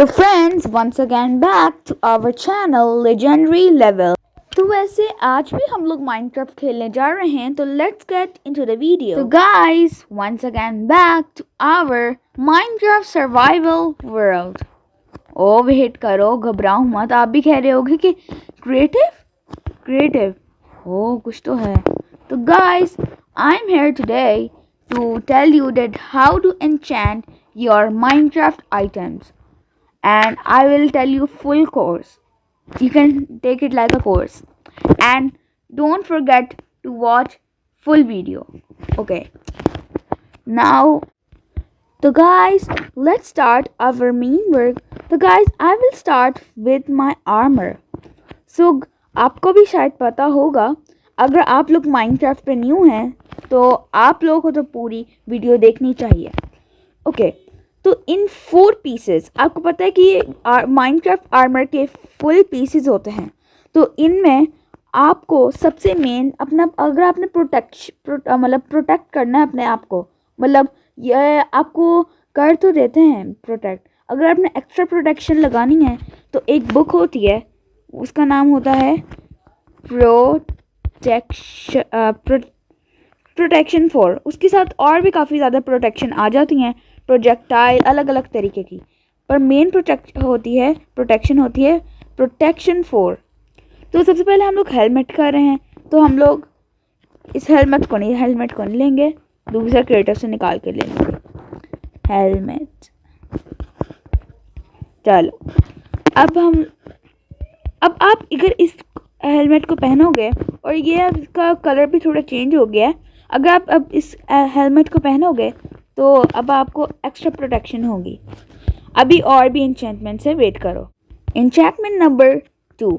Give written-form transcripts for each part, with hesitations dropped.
तो friends once again back to our channel legendary level. तो वैसे आज भी हम लोग माइनक्राफ्ट खेलने जा रहे हैं, तो let's get into the video. तो guys once again back to our Minecraft survival world. Oh wait करो, घबराओ मत। आप भी कह रहे होगे कि क्रिएटिव ओ कुछ तो है। तो guys I am here today to tell you that how to enchant your Minecraft items, and I will tell you full course. You can take it like a course, and don't forget to watch full video. Okay, now so guys, let's start our main work. So guys, I will start with my armor. So आपको भी शायद पता होगा, अगर आप लोग Minecraft पे new हैं तो आप लोगों को तो पूरी वीडियो देखनी चाहिए। ओके, तो इन 4 पीसेस, आपको पता है कि ये माइनक्राफ्ट आर्मर के फुल पीसेस होते हैं। तो इनमें आपको सबसे मेन अपना, अगर आपने प्रोटेक्ट करना है अपने आप को, मतलब ये आपको कर तो देते हैं प्रोटेक्ट। अगर आपने एक्स्ट्रा प्रोटेक्शन लगानी है तो एक बुक होती है, उसका नाम होता है प्रोटेक्शन 4। उसके साथ और भी काफ़ी ज़्यादा प्रोटेक्शन आ जाती हैं, प्रोजेक्टाइल अलग अलग तरीके की, पर मेन प्रोटेक्शन होती है प्रोटेक्शन 4। तो सबसे पहले हम लोग हेलमेट कर रहे हैं, तो हम लोग इस हेलमेट को नहीं लेंगे, दूसरा क्रिएटर से निकाल के लेंगे हेलमेट। चलो अब आप अगर इस हेलमेट को पहनोगे, और ये इसका कलर भी थोड़ा चेंज हो गया है, अगर आप अब इस हेलमेट को पहनोगे तो अब आपको एक्स्ट्रा प्रोटेक्शन होगी। अभी और भी एन्चेंटमेंट से वेट करो। Enchantment number 2।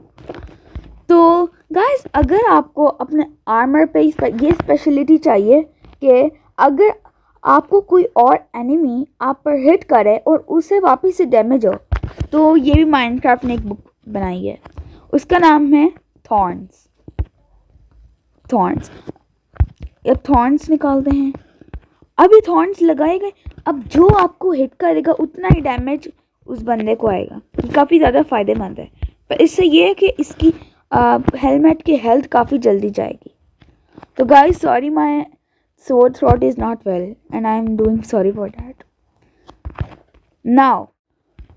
तो गाइस, अगर आपको अपने आर्मर पे ये स्पेशलिटी चाहिए कि अगर आपको कोई और एनिमी आप पर हिट करे और उसे वापस से डैमेज हो, तो ये भी माइनक्राफ्ट ने एक बुक बनाई है, उसका नाम है थॉर्न्स। अब थॉर्न्स निकालते हैं। अभी थॉर्न्स लगाए गए, अब जो आपको हिट करेगा उतना ही डैमेज उस बंदे को आएगा। ये काफ़ी ज़्यादा फ़ायदेमंद है, पर इससे ये है कि इसकी हेलमेट की हेल्थ काफ़ी जल्दी जाएगी। तो guys sorry, my sore throat is not well and I am doing sorry for that now.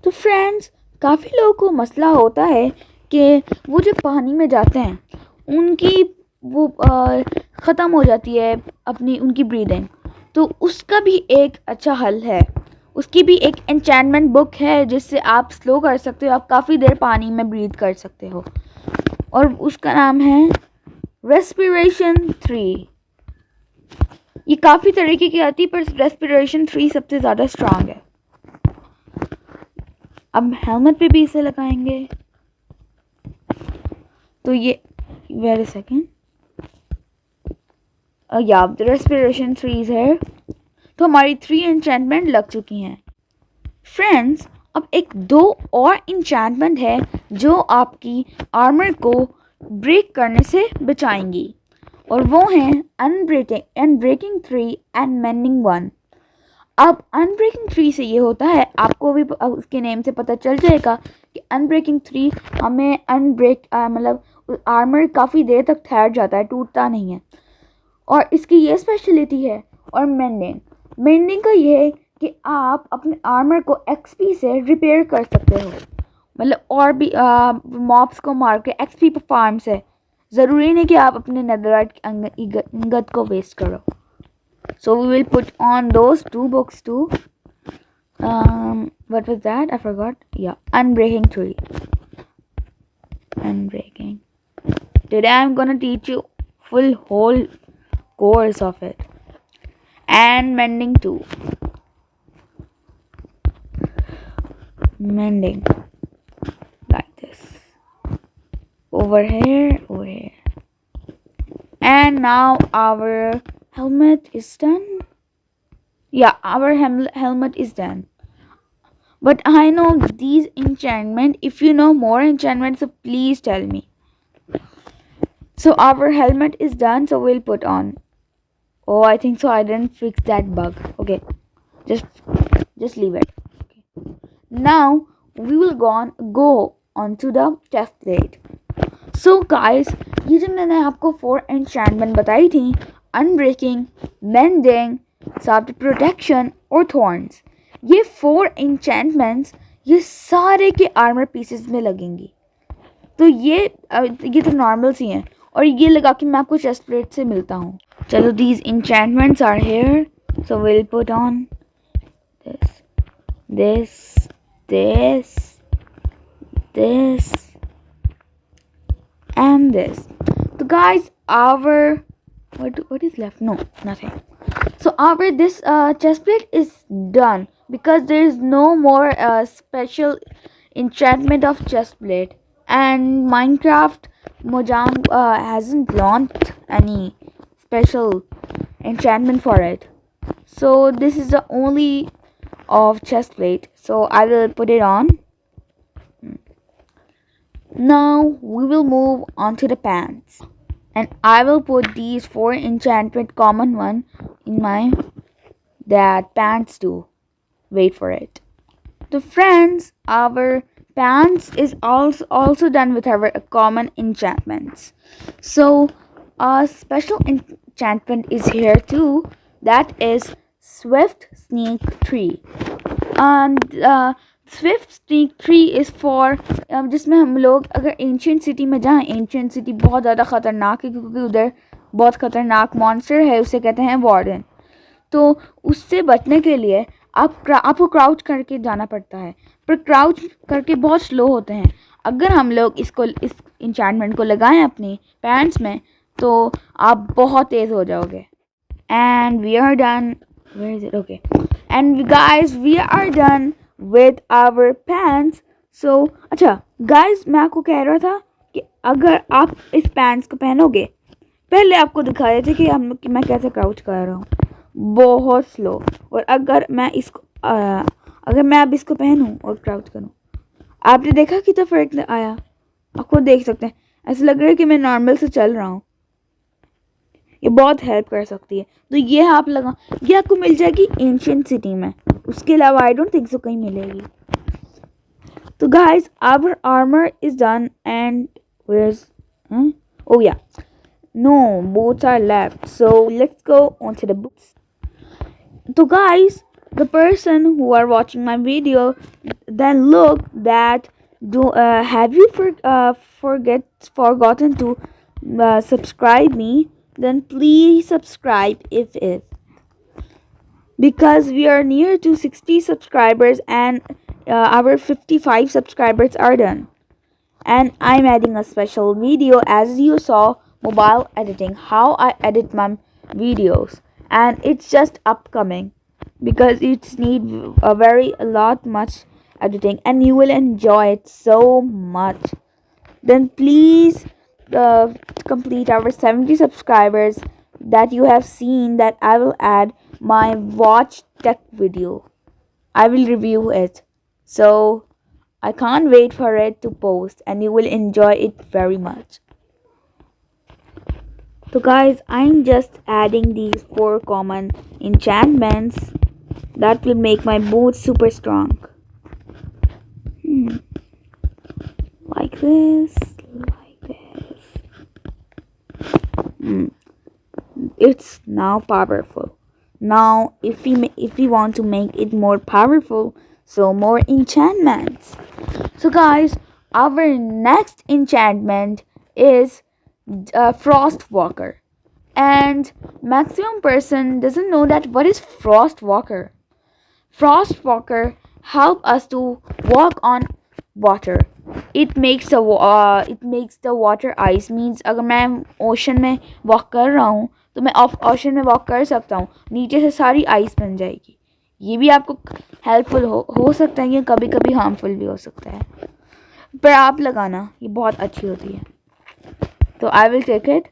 तो फ्रेंड्स, काफ़ी लोगों को मसला होता है कि वो जब पानी में जाते हैं उनकी वो ख़त्म हो जाती है उनकी ब्रीदिंग। तो उसका भी एक अच्छा हल है, उसकी भी एक एन्चेंटमेंट बुक है जिससे आप स्लो कर सकते हो, आप काफ़ी देर पानी में ब्रीथ कर सकते हो, और उसका नाम है रेस्पिरेशन 3। ये काफ़ी तरीके की आती है, पर रेस्पिरेशन 3 सबसे ज़्यादा स्ट्रांग है। अब हेलमेट पे भी इसे लगाएंगे, तो ये वेट अ सेकेंड, या रेस्पिरेशन 3 है। तो हमारी 3 एन्चेंटमेंट लग चुकी हैं। फ्रेंड्स, अब एक 2 और एन्चेंटमेंट है जो आपकी आर्मर को ब्रेक करने से बचाएंगी, और वो हैं अनब्रेकिंग 3 एंड मेंडिंग 1। अब अनब्रेकिंग 3 से ये होता है, आपको भी उसके नेम से पता चल जाएगा कि अनब्रेकिंग 3 हमें मतलब आर्मर काफ़ी देर तक ठहर जाता है, टूटता नहीं है, और इसकी ये स्पेशलिटी है। और मेंडिंग का ये है कि आप अपने आर्मर को एक्सपी से रिपेयर कर सकते हो, मतलब और भी मॉब्स को मार के एक्सपी फार्म से। ज़रूरी नहीं कि आप अपने नेदरराइट इंगत को वेस्ट करो। So we will put on those 2 books too. What was that? I forgot. Yeah, Unbreaking 3. Unbreaking. Today I'm gonna teach you whole course of it. And Mending 2. Mending. Like this. Over here. And now our helmet is done. Yeah, our helmet is done. But I know these enchantment. If you know more enchantments, so please tell me. So our helmet is done, so we'll put on. Oh, I think so I didn't fix that bug. Okay, just leave it. Okay. Now we will go on to the chest plate. So guys, ये जो मैंने आपको 4 enchantment बताई थी, unbreaking, mending, subtle protection और thorns, ये 4 enchantments ये सारे के armor pieces में लगेंगी. तो ये तो नॉर्मल सी हैं और ये लगा के मैं आपको चेस्ट प्लेट से मिलता हूँ. चलो, these enchantments are here, so we'll put on this, and this. So guys, our what is left? No, nothing. So our this chest plate is done because there is no more special enchantment of chest plate, and Minecraft Mojang hasn't launched any special enchantment for it. So this is the only of chest plate. So I will put it on. Now we will move on to the pants, and I will put these 4 enchantment common one in my pants too. Wait for it. So friends, our pants is also done with our common enchantments. So a special enchantment is here too. That is Swift Sneak 3. And Swift sneak 3 is for जिसमें हम लोग अगर ancient city में जाएं. Ancient city बहुत ज़्यादा ख़तरनाक है क्योंकि उधर बहुत ख़तरनाक मॉन्स्टर है, उसे कहते हैं वार्डन. तो उससे बचने के लिए आपको क्राउच करके जाना पड़ता है, पर क्राउच करके बहुत स्लो होते हैं. अगर हम लोग इस इंचैंटमेंट को लगाएं अपनी पैंट्स में तो आप बहुत तेज़ हो जाओगे. And we are done. Where is it? Okay. And guys, we are done with our pants. So अच्छा guys, मैं आपको कह रहा था कि अगर आप इस पैंट्स को पहनोगे, पहले आपको दिखाया था कि मैं कैसे क्राउच कर रहा हूँ, बहुत स्लो. और अगर मैं अब इसको पहनूँ और क्राउच करूँ, आपने देखा कितना फ़र्क आया. आपको देख सकते हैं, ऐसा लग रहा है कि मैं नॉर्मल से चल रहा हूँ. ये बहुत हेल्प कर सकती है. तो ये आपको मिल जाएगी एंशियंट सिटी में. उसके अलावा आई डोंट थिंक सो कहीं मिलेगी. तो guys, our armour is done and where's oh yeah, no, boots are left, so let's go on to the boots. So guys, the person who are watching my video, then look that have you forgotten to subscribe me, then please subscribe if because we are near to 60 subscribers and our 55 subscribers are done. And I'm adding a special video, as you saw, mobile editing, how I edit my videos, and it's just upcoming because it's need a lot much editing, and you will enjoy it so much. Then please complete our 70 subscribers that you have seen, that I will add my watch tech video. I will review it. So I can't wait for it to post, and you will enjoy it very much. So guys, I'm just adding these 4 common enchantments that will make my boots super strong. Like this. It's now powerful. Now if we want to make it more powerful, so more enchantments. So guys, our next enchantment is Frostwalker, and maximum person doesn't know that what is Frostwalker. Frostwalker help us to walk on water. It makes the water ice. Means अगर मैं ocean में walk कर रहा हूँ तो मैं ocean में walk कर सकता हूँ, नीचे से सारी आइस बन जाएगी. ये भी आपको हेल्पफुल हो सकता है, ये कभी कभी हार्मफुल भी हो सकता है, पर आप लगाना, ये बहुत अच्छी होती है. तो I will take it.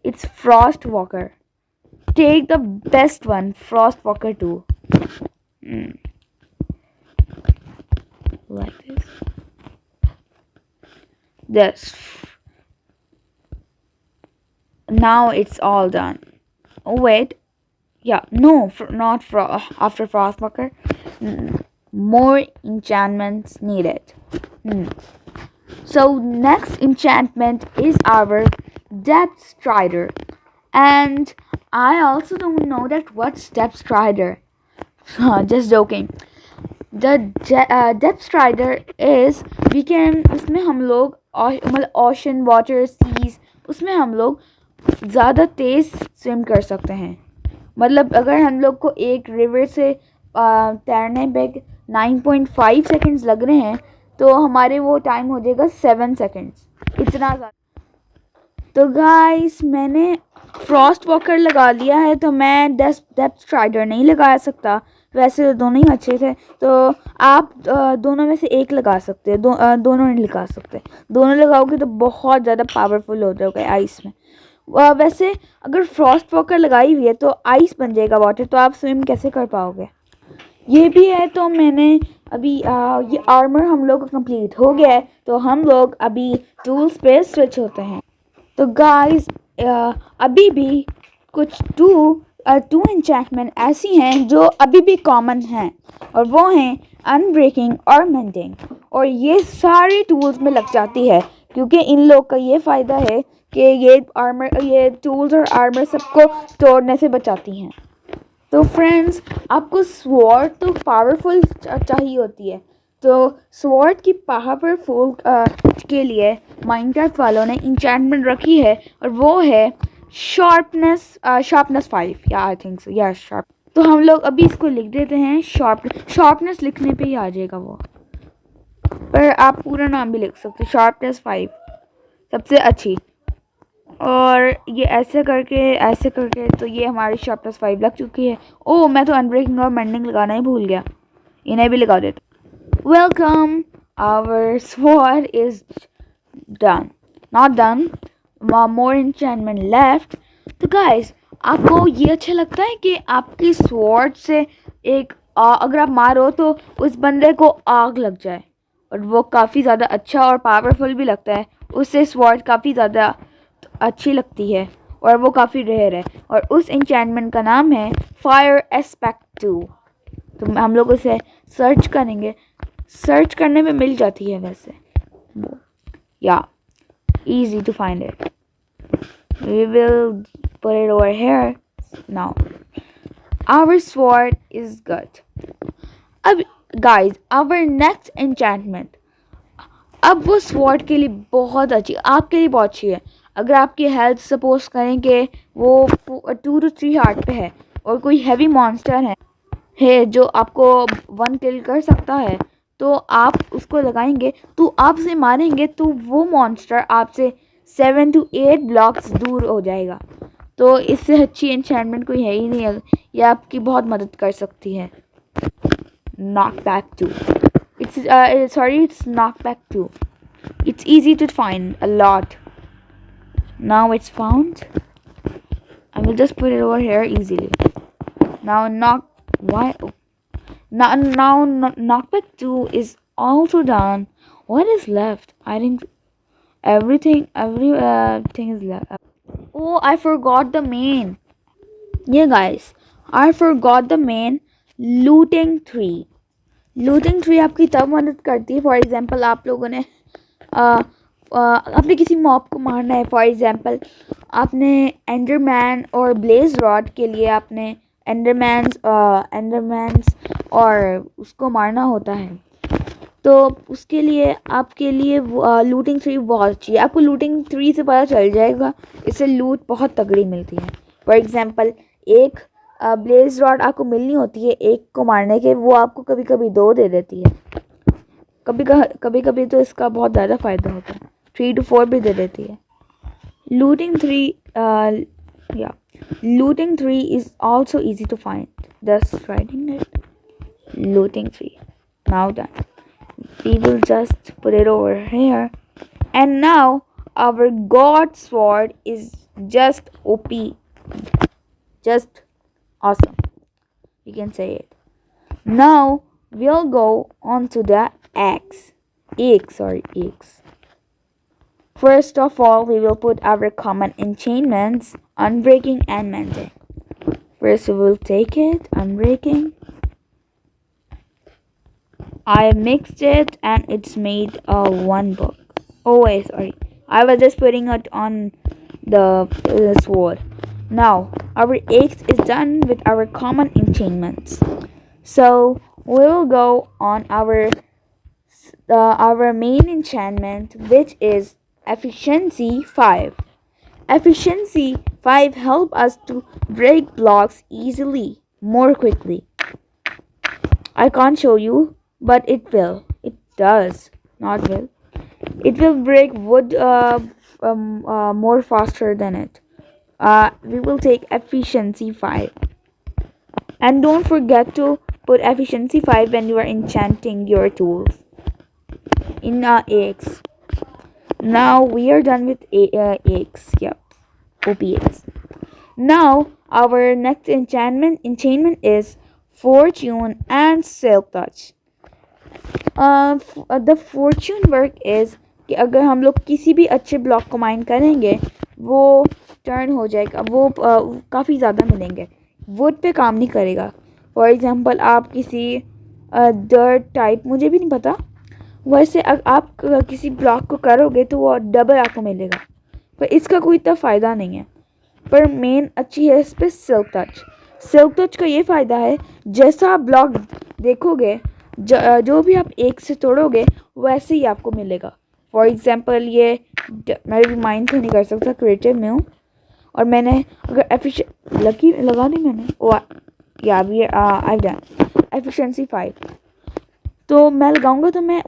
It's frost walker. Take the best one, frost walker 2. Like this. Now it's all done. Oh wait, yeah, no, not after Frostwalker. more enchantments needed. Hmm. So next enchantment is our Depth Strider. And I also don't know that what's Depth Strider. Just joking. The Depth Strider is we can उसमें हम लोग मतलब ocean water seas उसमें हम लोग ज़्यादा तेज़ swim कर सकते हैं. मतलब अगर हम लोग को एक रिवर से तैरने पे 9.5 सेकंड्स लग रहे हैं तो हमारे वो टाइम हो जाएगा 7 सेकंड्स. इतना ज़्यादा. तो गाइस मैंने फ्रॉस्ट वॉकर लगा लिया है तो मैं डेप्थ स्ट्राइडर नहीं लगा सकता. वैसे तो दोनों ही अच्छे थे तो आप दोनों में से एक लगा सकते हैं. दोनों नहीं लगा सकते. दोनों लगाओगे तो बहुत ज़्यादा पावरफुल हो जाओगे आइस में. वैसे अगर फ्रॉस्ट वॉकर लगाई हुई है तो आइस बन जाएगा वाटर तो आप स्विम कैसे कर पाओगे. ये भी है. तो मैंने अभी ये आर्मर हम लोग का कंप्लीट हो गया है तो हम लोग अभी टूल्स पे स्विच होते हैं. तो गाइस अभी भी कुछ टू एन्चेंटमेंट ऐसी हैं जो अभी भी कॉमन हैं और वो हैं अनब्रेकिंग और मेंडिंग. और ये सारे टूल्स में लग जाती है क्योंकि इन लोग का ये फ़ायदा है कि ये टूल्स और आर्मर सबको तोड़ने से बचाती हैं. तो फ्रेंड्स आपको स्वॉर्ड तो पावरफुल चाहिए होती है. तो स्वॉर्ड की पावरफुल के लिए माइनक्राफ्ट वालों ने इंचेंटमेंट रखी है और वो है शार्पनेस 5 या आई थिंक सो या शार्प. तो हम लोग अभी इसको लिख देते हैं. शार्पनेस लिखने पे ही आ जाएगा वो. पर आप पूरा नाम भी लिख सकते हो. शार्पनेस 5 सबसे अच्छी. और ये ऐसे करके तो ये हमारी शार्पनेस 5 लग चुकी है. ओह मैं तो अनब्रेकिंग और मेंडिंग लगाना ही भूल गया. इन्हें भी लगा देता. Welcome our sword is done. Not done. More enchantment left. तो गाइस आपको ये अच्छा लगता है कि आपकी स्वॉर्ड से एक अगर आप मारो तो उस बंदे को आग लग जाए और वो काफ़ी ज़्यादा अच्छा और पावरफुल भी लगता है. उससे स्वॉर्ड काफ़ी ज़्यादा अच्छी लगती है और वो काफ़ी रेयर है. और उस एन्चेंटमेंट का नाम है फायर एस्पेक्ट 2. तो हम लोग उसे सर्च करेंगे. सर्च करने में मिल जाती है वैसे. या easy to find it. We will put it over here now. Our sword is good. अब guys our next enchantment. अब वो स्वॉर्ड के लिए बहुत अच्छी आपके लिए बहुत अच्छी है. अगर आपकी हेल्थ सपोज करें कि वो 2 to 3 हार्ट पे है और कोई हैवी मॉन्स्टर है जो आपको 1 किल कर सकता है तो आप उसको लगाएंगे तो आपसे मारेंगे तो वो मॉन्स्टर आपसे 7 to 8 ब्लॉक्स दूर हो जाएगा. तो इससे अच्छी एन्चेंटमेंट कोई है ही नहीं. ये आपकी बहुत मदद कर सकती है. Knockback 2. It's Knockback 2. It's easy to find a lot. Now it's found. I will just put it over here easily. Now Knockback 2 is also done. What is left? I think everything is left. Oh, I forgot the main. Yeah guys, I forgot the main. Looting 3. Looting 3 आपकी तब मदद करती है. For example आप लोगों ने आपने किसी मॉब को मारना है. फॉर एग्जांपल आपने एंडरमैन और ब्लेज रॉड के लिए आपने एंडरमैन्स और उसको मारना होता है. तो उसके लिए आपके लिए लूटिंग 3 बहुत अच्छी है. आपको लूटिंग 3 से पता चल जाएगा. इससे लूट बहुत तगड़ी मिलती है. फॉर एग्जांपल एक ब्लेज रॉड आपको मिलनी होती है एक को मारने के. वो आपको कभी कभी 2 दे देती है. कभी कभी तो इसका बहुत ज़्यादा फ़ायदा होता है. 3 to 4 भी दे देती है. Looting 3 is also easy to find. Just writing it. Looting 3. Now done. We will just put it over here. And now our god sword is just OP. Just awesome. You can say it. Now we'll go on to the eggs. First of all, we will put our common enchantments, unbreaking and mending. First we will take it, unbreaking. I mixed it and it's made one book. Oh wait, sorry. I was just putting it on the sword. Now our axe is done with our common enchantments. So we will go on our main enchantment, which is efficiency 5. Efficiency 5 help us to break blocks easily, more quickly. I can't show you, but it will. It does. Not will. It will break wood more faster than it. We will take efficiency 5. And don't forget to put efficiency 5 when you are enchanting your tools in AX. Now we are done with AX. Yep. OPX. Now our next enchantment is fortune and silk touch. The Fortune work is कि अगर हम लोग किसी भी अच्छे block को mine करेंगे वो टर्न हो जाएगा, वो काफ़ी ज़्यादा मिलेंगे, वुड पे काम नहीं करेगा. फॉर एग्ज़ाम्पल आप किसी डर्ट टाइप, मुझे भी नहीं पता, वैसे आप किसी ब्लॉक को करोगे तो वो डबल आपको मिलेगा, पर इसका कोई इतना फ़ायदा नहीं है. पर मेन अच्छी है इस पर सिल्क टच. सिल्क टच का ये फ़ायदा है, जैसा आप ब्लॉक देखोगे जो भी आप एक से तोड़ोगे वैसे ही आपको मिलेगा. फॉर एग्ज़ाम्पल ये मैं भी माइंड तो नहीं कर सकता, क्रिएटिव में हूँ, और मैंने अगर लकी लगा दी मैंने, ओ या वी आई डन एफिशिएंसी 5, तो मैं लगाऊंगा तो मैं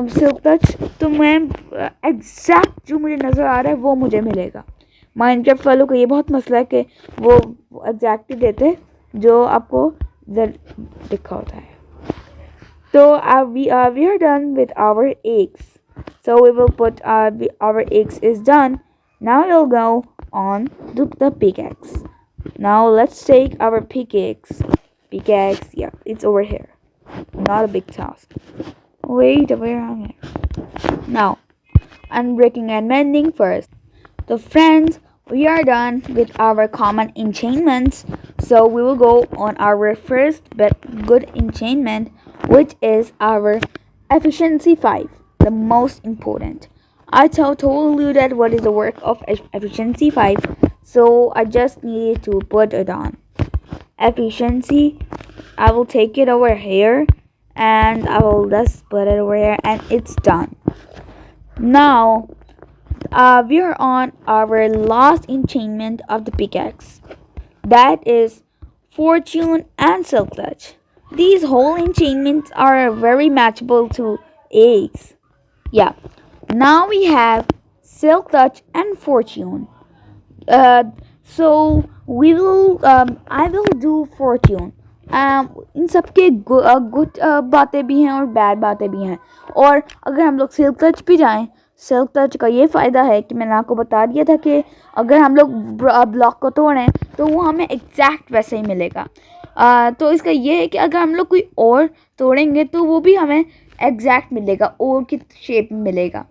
सिल्क टच, तो मैं एग्जैक्ट जो मुझे नज़र आ रहा है वो मुझे मिलेगा. माइनक्राफ्ट वालों का ये बहुत मसला है कि वो एग्जैक्ट देते जो आपको दिखा होता है. So we are done with our eggs. So we will put our eggs is done. Now we'll go on to the pickaxe. Now let's take our pickaxe. Pickaxe, yeah, it's over here. Not a big task. Wait, where am I? Now, unbreaking and mending first. So friends, we are done with our common enchantments. So we will go on our first but good enchantment, which is our efficiency 5, the most important. I told you that what is the work of efficiency 5, so I just needed to put it on. Efficiency, I will take it over here and I will just put it over here and it's done. Now we are on our last enchantment of the pickaxe, that is fortune and silk touch. These whole enchantments are very matchable to eggs. Yeah. Now we have silk touch and fortune. So we will. I will do fortune. इन सब के good बातें भी हैं और bad बातें भी हैं. और अगर हम लोग सिल्क टच भी जाएं, सिल्क टच का ये फ़ायदा है कि मैंने आपको बता दिया था कि अगर हम लोग ब्लॉक को तोड़ें तो वो हमें एग्जैक्ट वैसे ही मिलेगा. तो इसका ये है कि अगर हम लोग कोई और तोड़ेंगे तो वो भी हमें एग्जैक्ट मिलेगा, और की शेप में मिलेगा.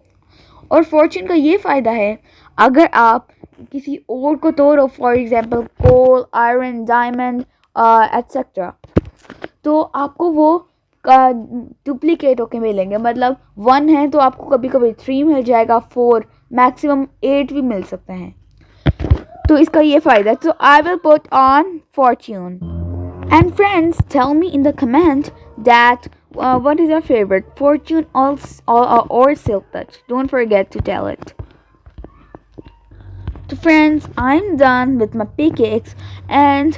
और फॉर्चून का ये फ़ायदा है, अगर आप किसी और को तोड़ो, for example coal, iron, diamond etcetera, तो आपको वो डुप्लीकेट होके मिलेंगे. मतलब 1 है तो आपको कभी कभी 3 मिल जाएगा, 4, मैक्सिमम 8 भी मिल सकते हैं. तो इसका ये फ़ायदा है. तो I will put on Fortune. And friends, tell me in the comment that what is your favorite, fortune or silk touch. Don't forget to tell it. So friends, I'm done with my pickaxe, and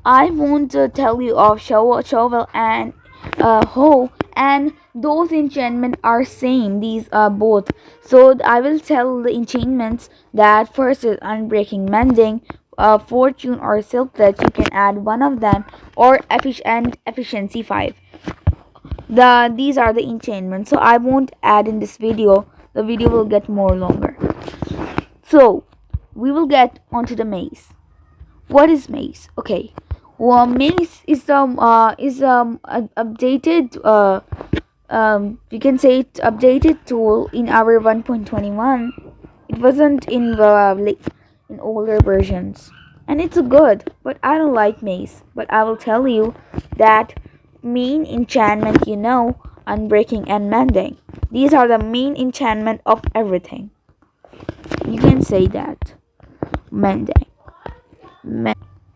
I want to tell you of shovel and hoe, and those enchantments are same. These are both. So I will tell the enchantments. That first is unbreaking, mending, fortune or silk touch. You can add one of them, or efficiency 5. These are the enchantments, so I won't add in this video. The video will get more longer. So we will get onto the maze. What is maze? Okay, well, maze is updated you can say it's updated tool in our 1.21. It wasn't in in older versions, and it's good, but I don't like maze. But I will tell you that main enchantment, unbreaking, and mending. These are the main enchantment of everything. You can say that. Mending.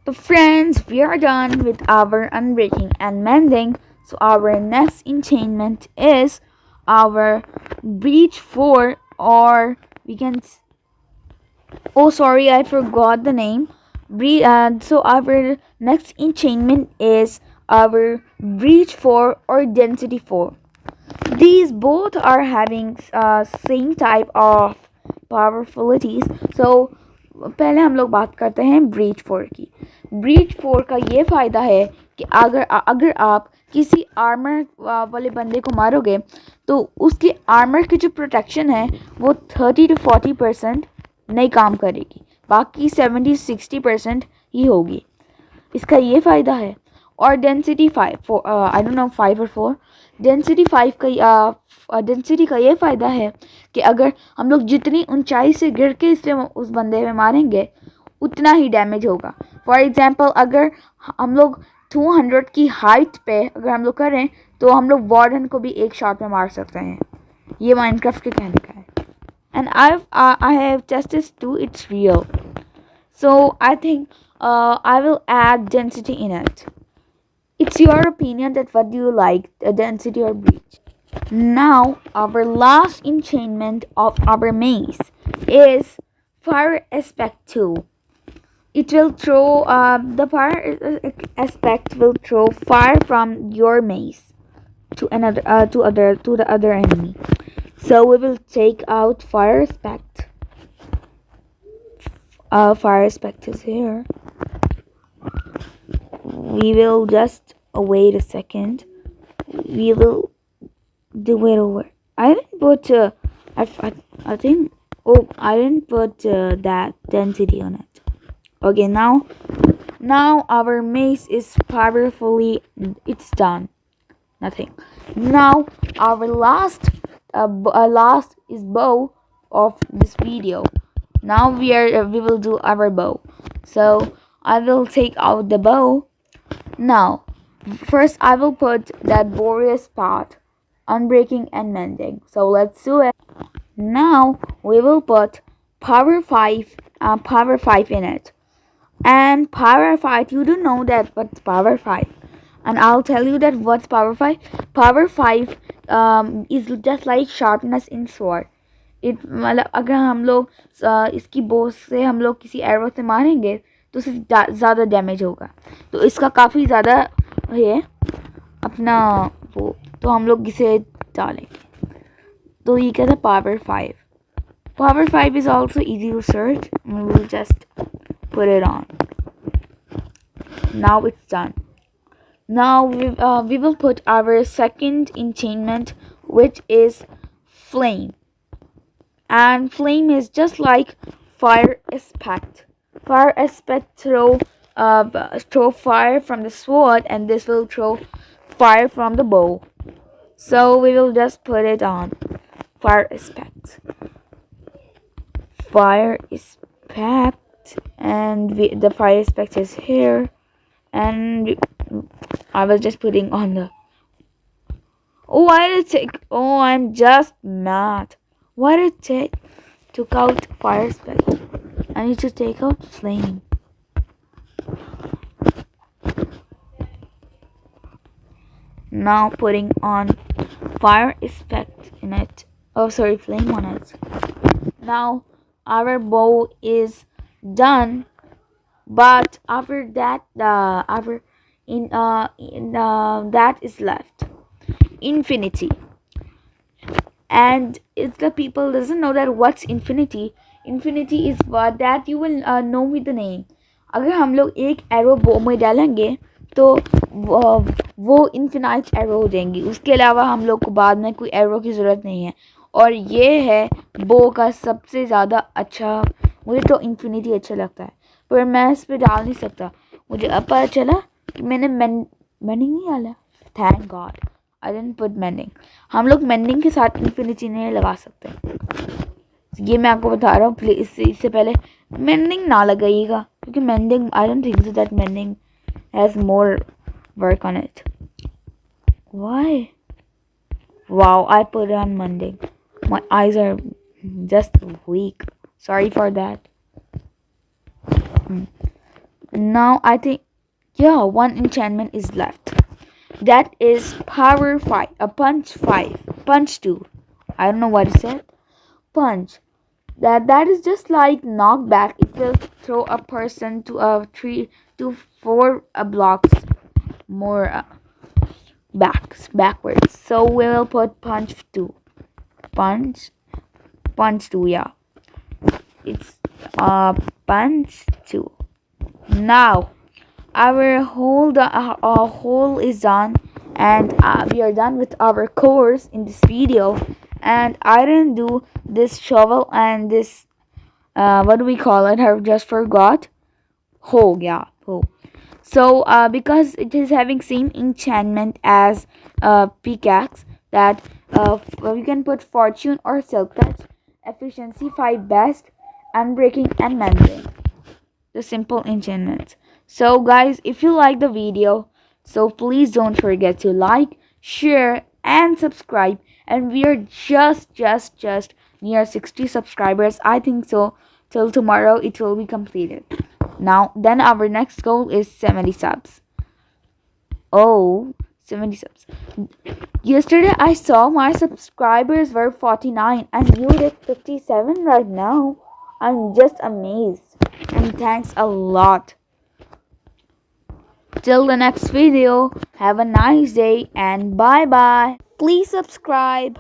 So friends, we are done with our unbreaking and mending. So our next enchantment is our breach 4, or we can oh sorry, I forgot the name. So our next enchantment is our breach 4 or density 4. These both are having same type of powerfुलिटीज. So पहले हम लोग बात करते हैं breach 4 की. Breach 4 का ये फ़ायदा है कि अगर आप किसी आर्मर वाले बंदे को मारोगे तो उसके आर्मर की जो प्रोटेक्शन है वो 30 to 40% नहीं काम करेगी, बाकी 70-60% ही होगी. इसका ये फ़ायदा है. और डेंसिटी 5 आई डोंट नो 5 और 4. डेंसिटी 5 का डेंसिटी का ये फ़ायदा है कि अगर हम लोग जितनी ऊंचाई से गिर के इससे उस बंदे में मारेंगे उतना ही डैमेज होगा. फॉर एग्जांपल अगर हम लोग 200 की हाइट पे अगर हम लोग करें तो हम लोग वार्डन को भी एक शॉट में मार सकते हैं. ये माइनक्राफ्ट के कहने का है. And I have tested too, it's real. So I think I will add density in it. It's your opinion that what do you like, density or breach. Now our last enchantment of our maze is fire aspect 2. It will throw the fire aspect will throw fire from your maze to the other enemy. So we will take out fire aspect. Fire aspect is here. We will just wait a second. We will do it over. I didn't put I think I didn't put that density on it. Okay, now our maze is powerfully, it's done. Nothing. Now our last is bow of this video. Now we will do our bow. So I will take out the bow. Now, first I will put that Boreas part, unbreaking and mending. So let's do it. Now we will put power 5 in it. And power 5, you don't know that what's power 5. And I'll tell you that what's power 5. Power 5 is just like sharpness in sword. मतलब अगर हम लोग इसकी बो से हम लोग किसी एरो से मारेंगे तो उससे ज़्यादा डैमेज होगा. तो इसका काफ़ी ज़्यादा है अपना वो, तो हम लोग इसे डालेंगे. तो ये क्या था, power 5. Power 5 is also easy to search. We will just put it on. Now it's done. Now we will put our second enchantment, which is flame. And flame is just like fire aspect. Fire aspect throw fire from the sword, and this will throw fire from the bow. So we will just put it on. Fire aspect. Fire aspect, and the fire aspect is here, and I was just putting on the. Oh, why did it take? Oh, I'm just mad. Why did it take? Took out fire aspect. I need to take out flame. Now putting on fire aspect in it. Oh, sorry, flame on it. Now our bow is done, but after that, that is left infinity. And if the people doesn't know that what's infinity is what that you will know with the name. अगर हम लोग एक arrow बो में डालेंगे तो वो infinite arrow हो जाएंगी. उसके अलावा हम लोग को बाद में कोई एरो की ज़रूरत नहीं है. और ये है बो का सबसे ज़्यादा अच्छा. मुझे तो इन्फिनिटी अच्छा लगता है, पर मैं इस पर डाल नहीं सकता. मुझे अब पता चला कि मैंने मेंडिंग नहीं डाला. Thank God I didn't put mending. हम लोग मेंडिंग के साथ इन्फिनिटी नहीं लगा सकते. ये मैं आपको बता रहा हूँ. प्लीज इससे पहले मेंडिंग ना लगाइएगा, क्योंकि mending I don't think so that mending has more work on it. Why Wow, I put it on Monday. My eyes are just weak. Sorry for that. Now I think, yeah, one enchantment is left. That is power 5, a punch 5, punch 2. I don't know what is it. Punch. That is just like knockback. It will throw a person to a 3 to 4 blocks more backwards. So we will put punch 2. Punch punch 2, yeah. It's punch 2. Now our whole is done, and we are done with our course in this video. And I didn't do this shovel and this what do we call it, I just forgot. Hoe, yeah, hoe. So because it is having same enchantment as pickaxe, that we can put fortune or silk touch, efficiency 5 best, unbreaking and mending, the simple enchantments. So guys, if you like the video, so please don't forget to like, share and subscribe. And we are just near 60 subscribers, I think. So till tomorrow it will be completed. Now then our next goal is 70 subs. Oh, 70 subs. Yesterday I saw my subscribers were 49 and you did 57 right now. I'm just amazed, and thanks a lot. Till the next video, have a nice day and bye bye. Please subscribe.